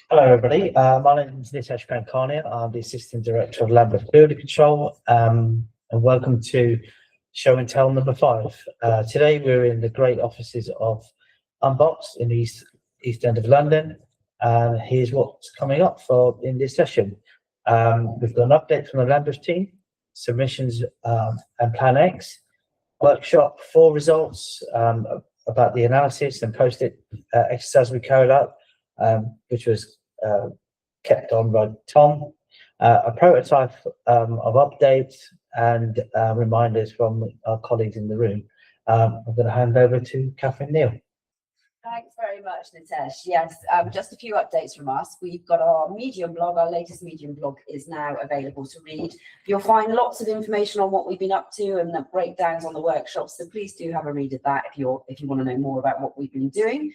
Hello, everybody. My name is Nitesh Pankania. I'm the Assistant Director of Lambeth Building Control, and welcome to Show and Tell number 5. Today, we're in the great offices of Unboxed in the East End of London, and here's what's coming up in this session. We've got an update from the Lambeth team, submissions and Plan X, workshop 4 results about the analysis and post-it exercise we carried out, which was kept on by Tom, a prototype of updates and reminders from our colleagues in the room. I'm going to hand over to Catherine Neal. Thanks very much, Nitesh. Yes, just a few updates from us. We've got our Medium blog. Our latest Medium blog is now available to read. You'll find lots of information on what we've been up to and the breakdowns on the workshops. So please do have a read of that if you want to know more about what we've been doing.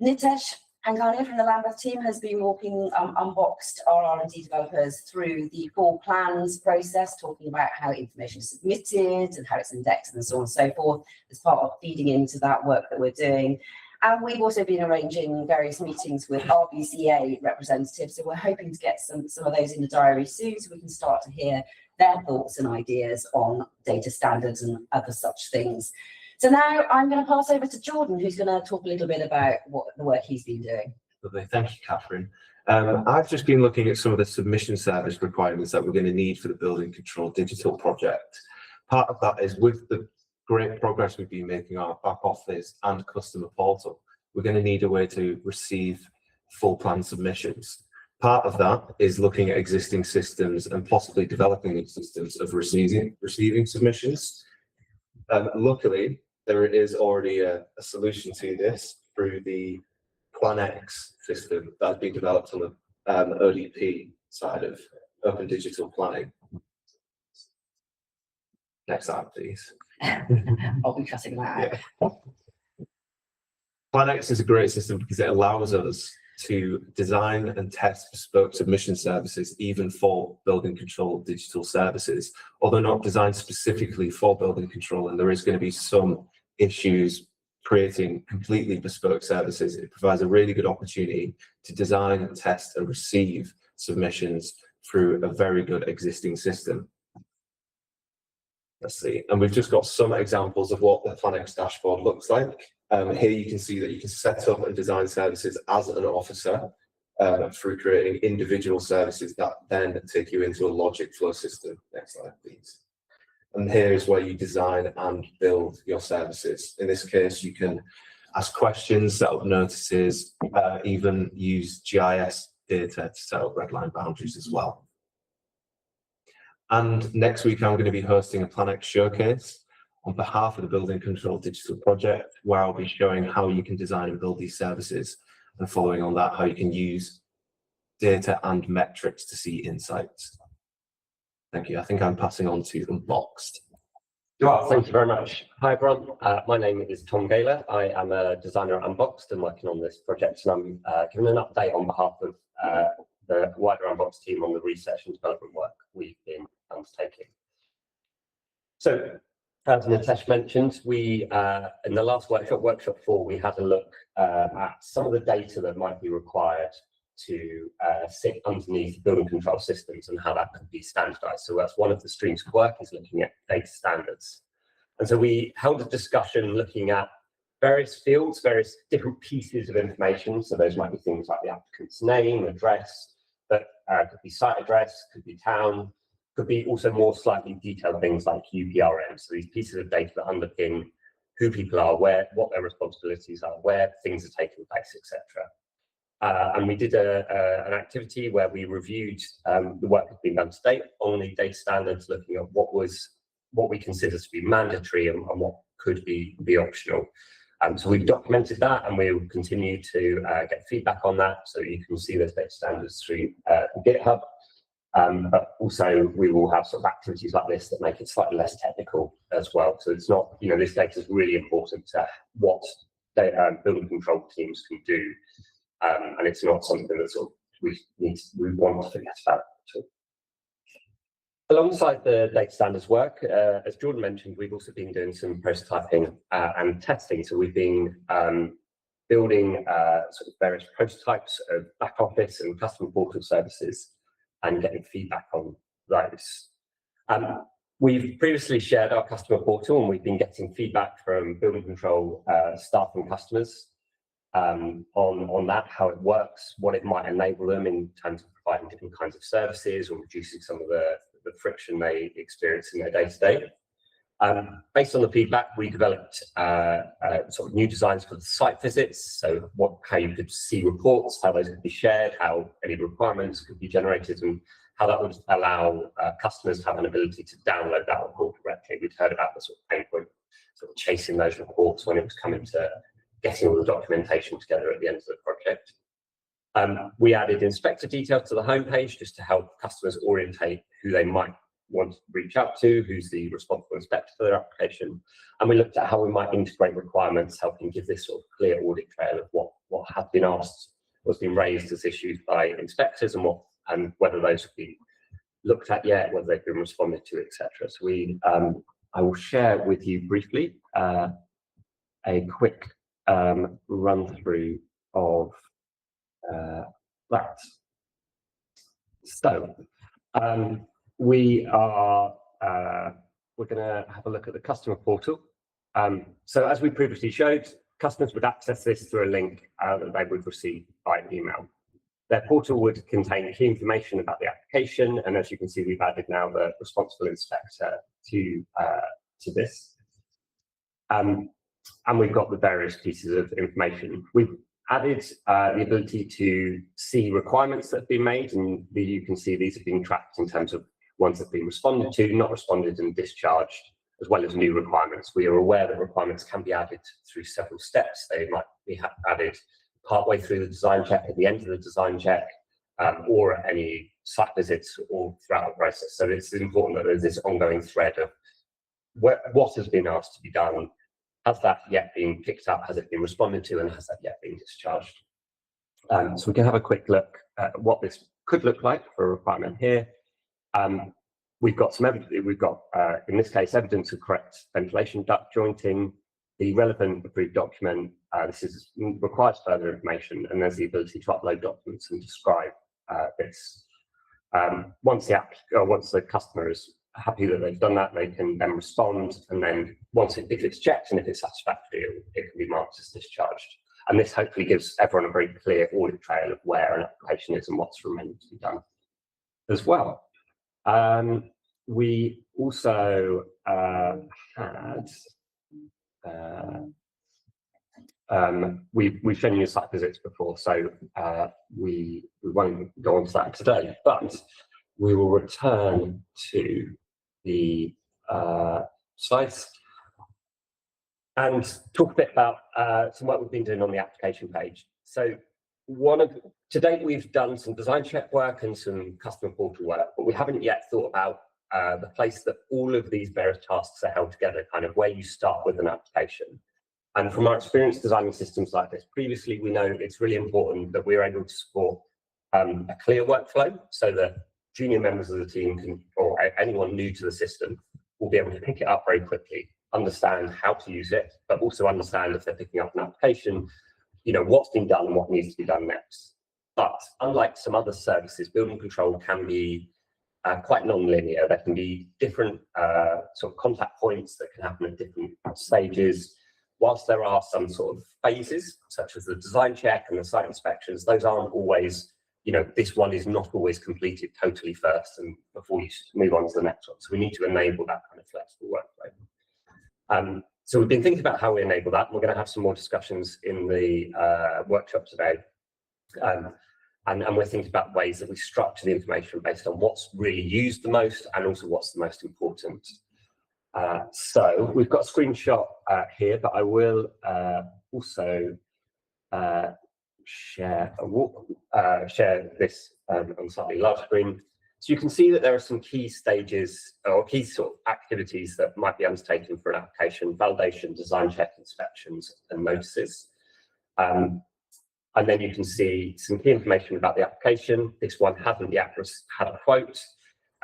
Nitesh Pankania from the Lambeth team has been walking Unboxed, our R&D developers, through the full plans process, talking about how information is submitted and how it's indexed and so on and so forth, as part of feeding into that work that we're doing. And we've also been arranging various meetings with RBCA representatives, so we're hoping to get some of those in the diary soon, so we can start to hear their thoughts and ideas on data standards and other such things. So now I'm going to pass over to Jordan, who's going to talk a little bit about what the work he's been doing. Lovely, thank you, Catherine. I've just been looking at some of the submission service requirements that we're going to need for the Building Control Digital project. Part of that is with the great progress we've been making on our back office and customer portal, we're going to need a way to receive full plan submissions. Part of that is looking at existing systems and possibly developing new systems of receiving submissions. Luckily, there is already a solution to this through the Plan X system that has been developed on the ODP side of Open Digital Planning. Next slide, please. I'll be cutting that out. Yeah. Plan X is a great system because it allows us to design and test bespoke submission services even for building control digital services, although not designed specifically for building control, and there is going to be some issues creating completely bespoke services. It provides a really good opportunity to design, test and receive submissions through a very good existing system. Let's see, and we've just got some examples of what the Plan X dashboard looks like. Here you can see that you can set up and design services as an officer through creating individual services that then take you into a logic flow system. Next slide, please. And here is where you design and build your services. In this case, you can ask questions, set up notices, even use GIS data to set up red line boundaries as well. And next week, I'm going to be hosting a Plan X showcase on behalf of the Building Control Digital project, where I'll be showing how you can design and build these services, and following on that, how you can use data and metrics to see insights. Thank you. I think I'm passing on to Unboxed. Well, thank you very much. Hi, everyone. My name is Tom Gaylor. I am a designer at Unboxed and working on this project, and I'm giving an update on behalf of the wider Unboxed team on the research and development work we've been undertaking. So, as Nitesh mentioned, we in the last workshop 4, we had a look at some of the data that might be required to sit underneath building control systems and how that could be standardized. So that's one of the streams of work, is looking at data standards. And so we held a discussion looking at various fields, various different pieces of information. So those might be things like the applicant's name, address, but could be site address, could be town, could be also more slightly detailed things like UPRM. So these pieces of data that underpin who people are, what their responsibilities are, where things are taking place, etc. And we did an activity where we reviewed the work that's been done to date on the data standards, looking at what we consider to be mandatory and what could be optional. So we've documented that, and we will continue to get feedback on that, so you can see those data standards through GitHub. But also we will have sort of activities like this that make it slightly less technical as well. So it's not, this data is really important to what building control teams can do. And it's not something that sort of we want to forget about. Alongside the data standards work, as Jordan mentioned, we've also been doing some prototyping and testing. So we've been building sort of various prototypes of back office and customer portal services and getting feedback on those. We've previously shared our customer portal, and we've been getting feedback from building control staff and customers on that, how it works, what it might enable them in terms of providing different kinds of services or reducing some of the friction they experience in their day-to-day. Based on the feedback, we developed sort of new designs for the site visits. So how you could see reports, how those could be shared, how any requirements could be generated, and how that would allow customers to have an ability to download that report directly. We'd heard about the sort of pain point, sort of chasing those reports when it was coming to getting all the documentation together at the end of the project. We added inspector details to the homepage just to help customers orientate who they might want to reach out to, who's the responsible inspector for their application. And we looked at how we might integrate requirements, helping give this sort of clear audit trail of what had been asked, what's been raised as issues by inspectors, and whether those have been looked at yet, whether they've been responded to, etc. So I will share with you briefly a quick run through of that. So we're going to have a look at the customer portal. So as we previously showed, customers would access this through a link that they would receive by email. Their portal would contain key information about the application, and as you can see, we've added now the responsible inspector to this. And we've got the various pieces of information. We've added the ability to see requirements that have been made, and you can see these have been tracked in terms of ones that have been responded to, not responded, and discharged, as well as new requirements. We are aware that requirements can be added through several steps. They might be added partway through the design check, at the end of the design check, or at any site visits, or throughout the process. So it's important that there's this ongoing thread of what has been asked to be done. Has that yet been picked up? Has it been responded to? And has that yet been discharged? So we can have a quick look at what this could look like for a requirement here. We've got some evidence. We've got, in this case, evidence of correct ventilation duct jointing, the relevant approved document. This requires further information, and there's the ability to upload documents and describe this. Once the customer is happy that they've done that, they can then respond, and then if it's checked and if it's satisfactory, it can be marked as discharged. And this hopefully gives everyone a very clear audit trail of where an application is and what's remaining to be done as well. We also we've shown you site visits before, so we won't go on to that today, but we will return to the slides and talk a bit about some work we've been doing on the application page. So to date, we've done some design check work and some customer portal work, but we haven't yet thought about the place that all of these various tasks are held together, kind of where you start with an application. And from our experience designing systems like this previously, we know it's really important that we're able to support a clear workflow so that junior members of the team or anyone new to the system will be able to pick it up very quickly, understand how to use it, but also understand if they're picking up an application, what's been done and what needs to be done next. But unlike some other services, building control can be quite non-linear. There can be different sort of contact points that can happen at different stages. Whilst there are some sort of phases, such as the design check and the site inspections, those aren't always, this one is not always completed totally first and before you move on to the next one. So we need to enable that kind of flexible workflow. So we've been thinking about how we enable that. We're going to have some more discussions in the workshop today. And we're thinking about ways that we structure the information based on what's really used the most and also what's the most important. So we've got a screenshot here, but I will also share this on a slightly larger screen. So you can see that there are some key stages or key sort of activities that might be undertaken for an application: validation, design check, inspections, and notices. And then you can see some key information about the application. This one hasn't yet had a quote.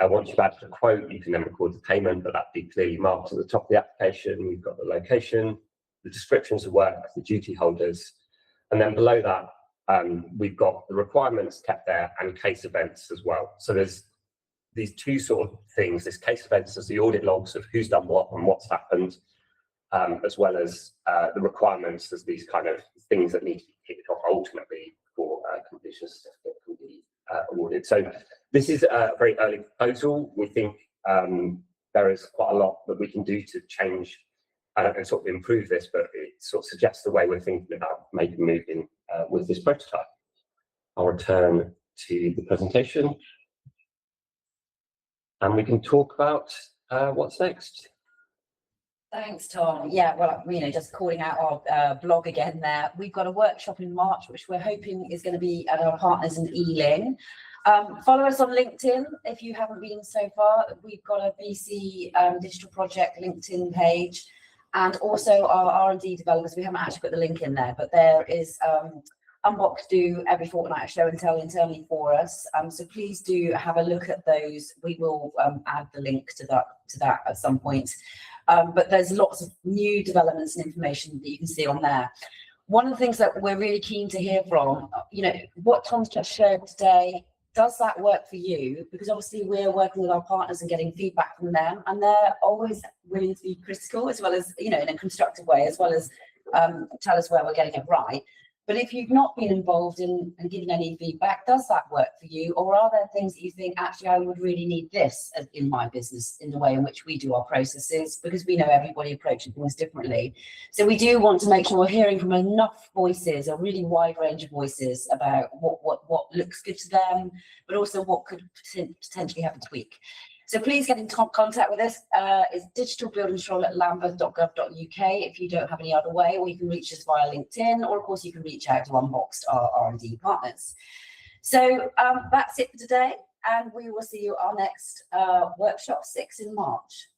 Once you've added a quote, you can then record the payment, but that'd be clearly marked at the top of the application. We've got the location, the descriptions of work, the duty holders, And then below that, we've got the requirements kept there and case events as well. So there's these two sort of things. This case events is the audit logs of who's done what and what's happened, as well as the requirements as these kind of things that need to be ticked off ultimately for completion certificate can be awarded. So this is a very early proposal. We think there is quite a lot that we can do to change and sort of improve this, but it sort of suggests the way we're thinking about maybe moving with this prototype. I'll return to the presentation and we can talk about what's next. Thanks, Tom. Yeah, well, just calling out our blog again there. We've got a workshop in March, which we're hoping is going to be at our partners in Ealing. Follow us on LinkedIn if you haven't been so far. We've got a BC Digital Project LinkedIn page, and also our R&D developers. We haven't actually put the link in there, but there is Unbox do every fortnight a show and tell internally for us. So please do have a look at those. We will add the link to that at some point. But there's lots of new developments and information that you can see on there. One of the things that we're really keen to hear from, what Tom's just shared today, does that work for you? Because obviously we're working with our partners and getting feedback from them, and they're always willing to be critical as well as, in a constructive way, as well as tell us where we're getting it right. But if you've not been involved in and given any feedback, does that work for you? Or are there things that you think, actually, I would really need this in my business in the way in which we do our processes? Because we know everybody approaches things differently. So we do want to make sure we're hearing from enough voices, a really wide range of voices about what looks good to them, but also what could potentially have a tweak. So please get in contact with us. It's digitalbuildingcontrol@lambeth.gov.uk if you don't have any other way, or you can reach us via LinkedIn, or of course you can reach out to Unboxed, our R&D partners. So that's it for today, and we will see you our next workshop 6 in March.